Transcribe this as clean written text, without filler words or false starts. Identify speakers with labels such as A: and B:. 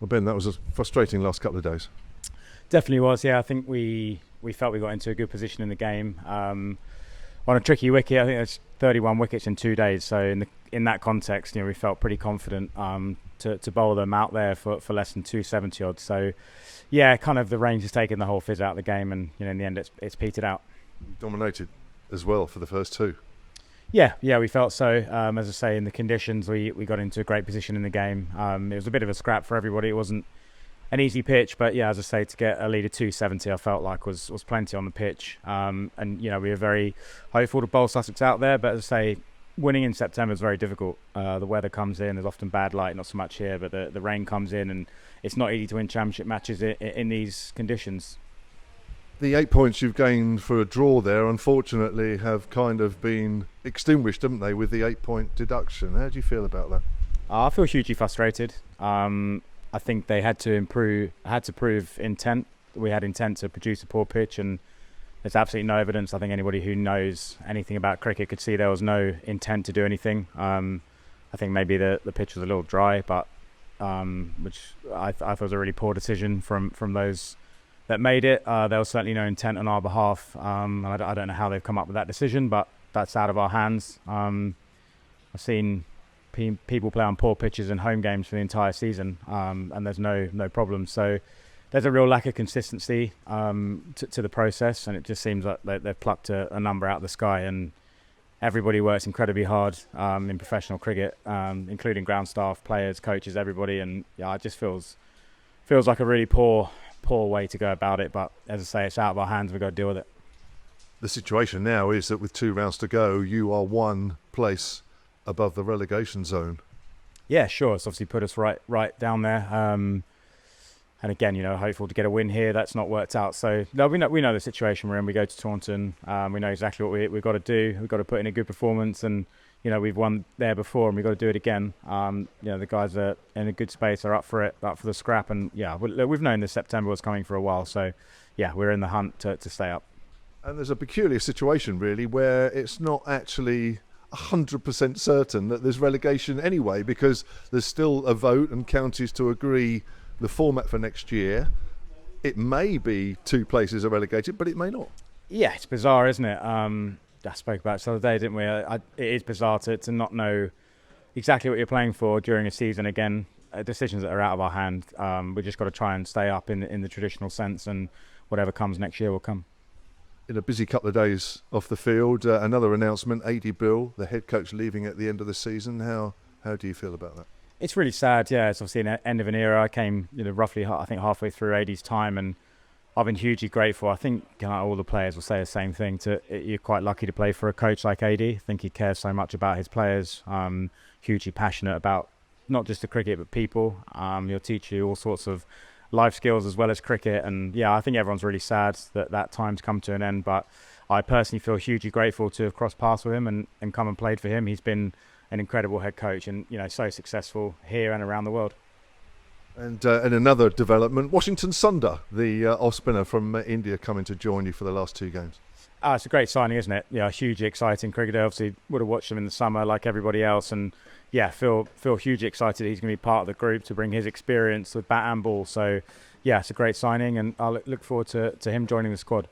A: Well, Ben, that was a frustrating last couple of days.
B: Definitely was, yeah. I think we felt we got into a good position in the game. On a tricky wicket, I think there's 31 wickets in 2 days. So in that context, we felt pretty confident to bowl them out there for less than 270 odd. So yeah, kind of the range has taken the whole fizz out of the game, and in the end it's petered out.
A: Dominated as well for the first two.
B: Yeah, we felt so. As I say, in the conditions, we got into a great position in the game. It was a bit of a scrap for everybody. It wasn't an easy pitch, but yeah, as I say, to get a lead of 270, I felt like was plenty on the pitch. And we were very hopeful to bowl Sussex out there, but as I say, winning in September is very difficult. The weather comes in, there's often bad light, not so much here, but the rain comes in, and it's not easy to win championship matches in these conditions.
A: The 8 points you've gained for a draw there, unfortunately, have kind of been extinguished, haven't they, with the 8-point deduction? How do you feel about that?
B: I feel hugely frustrated. I think they had to prove intent. We had intent to produce a poor pitch, and there's absolutely no evidence. I think anybody who knows anything about cricket could see there was no intent to do anything. I think maybe the pitch was a little dry, but which I thought was a really poor decision from those that made it. There was certainly no intent on our behalf. I don't know how they've come up with that decision, but that's out of our hands. I've seen people play on poor pitches in home games for the entire season, and there's no problem. So there's a real lack of consistency to the process, and it just seems like they've plucked a number out of the sky, and everybody works incredibly hard in professional cricket, including ground staff, players, coaches, everybody, and yeah, it just feels like a really poor way to go about it. But as I say, it's out of our hands. We've got to deal with it.
A: The situation now is that with 2 rounds to go, you are 1 place above the relegation zone.
B: Yeah, sure. It's obviously put us right down there. And again, hopeful to get a win here. That's not worked out. So no, we know the situation we're in. We go to Taunton. We know exactly what we've got to do. We've got to put in a good performance, and we've won there before, and we've got to do it again. The guys are in a good space, are up for it, up for the scrap, and yeah, we've known this September was coming for a while. So yeah, we're in the hunt to stay up.
A: And there's a peculiar situation really where it's not actually 100% certain that there's relegation anyway, because there's still a vote and counties to agree the format for next year. It may be 2 places are relegated, but it may not.
B: Yeah, it's bizarre, isn't it? I spoke about it the other day, didn't we? It is bizarre to not know exactly what you're playing for during a season. Again, decisions that are out of our hand. We've just got to try and stay up in the traditional sense, and whatever comes next year will come.
A: In a busy couple of days off the field, another announcement, A.D. Bill, the head coach, leaving at the end of the season. How do you feel about that?
B: It's really sad, yeah. It's obviously an end of an era. I came, roughly, I think, halfway through AD's time, and I've been hugely grateful. I think all the players will say the same thing. You're quite lucky to play for a coach like AD. I think he cares so much about his players. Hugely passionate about not just the cricket, but people. He'll teach you all sorts of life skills as well as cricket, and yeah, I think everyone's really sad that time's come to an end, but I personally feel hugely grateful to have crossed paths with him and come and played for him. He's been an incredible head coach, and so successful here and around the world.
A: And another development, Washington Sundar, the off spinner from India, coming to join you for the last 2 games.
B: It's a great signing, isn't it? Yeah, hugely exciting cricketer. Obviously would have watched him in the summer like everybody else, and yeah, feel hugely excited he's going to be part of the group to bring his experience with bat and ball. So yeah, it's a great signing, and I'll look forward to him joining the squad.